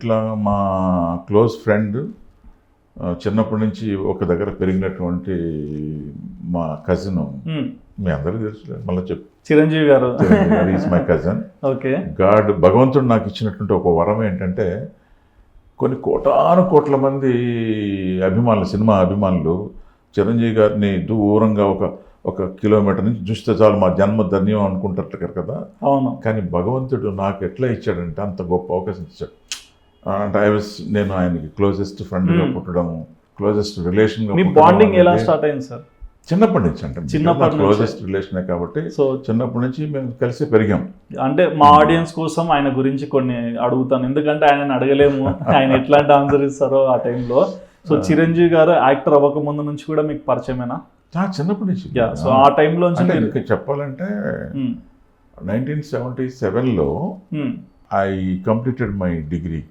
ఇట్లా మా close friend చిన్నప్పటి నుంచి ఒక దగ్గర పెరిగినటువంటి మా కజిన్, మీ అందరికీ తెలుసు, మళ్ళీ చెప్పు, చిరంజీవి గారు ఈజ్ మై కజిన్. ఓకే. భగవంతుడు నాకు ఇచ్చినటువంటి ఒక వరం ఏంటంటే, కొన్ని కోట్ల మంది అభిమానులు, సినిమా అభిమానులు చిరంజీవి గారిని దూరంగా ఒక కిలోమీటర్ నుంచి చూస్తే చాలు మా జన్మ ధన్యం అనుకుంటారు కదా. అవును. కానీ భగవంతుడు నాకు ఎట్లా ఇచ్చాడంటే అంత గొప్ప అవకాశం ఇచ్చాడు. అంటే నేను ఆయనకి క్లోజెస్ట్ ఫ్రెండ్గా పుట్టడము, క్లోజెస్ట్ రిలేషన్గా. మీ బాండింగ్ ఎలా స్టార్ట్ అయింది సార్? చిన్నప్పటి నుంచి, అంటే చిన్నప్పటి క్లోజెస్ట్ రిలేషనే కాబట్టి, సో చిన్నప్పటి నుంచి మేము కలిసి పెరిగాం. అంటే మా ఆడియన్స్ కోసం ఆయన గురించి కొన్ని అడుగుతాను, ఎందుకంటే ఆయన అడగలేము, ఆయన ఎట్లాంటి ఆన్సర్ ఇస్తారో ఆ టైంలో. సో చిరంజీవి గారు యాక్టర్ అవ్వక ముందు నుంచి కూడా మీకు పరిచయమేనా? చిన్నప్పటి నుంచి. సో ఆ టైంలో చెప్పాలంటే 1977లో ఐ కంప్లీటెడ్ మై డిగ్రీ.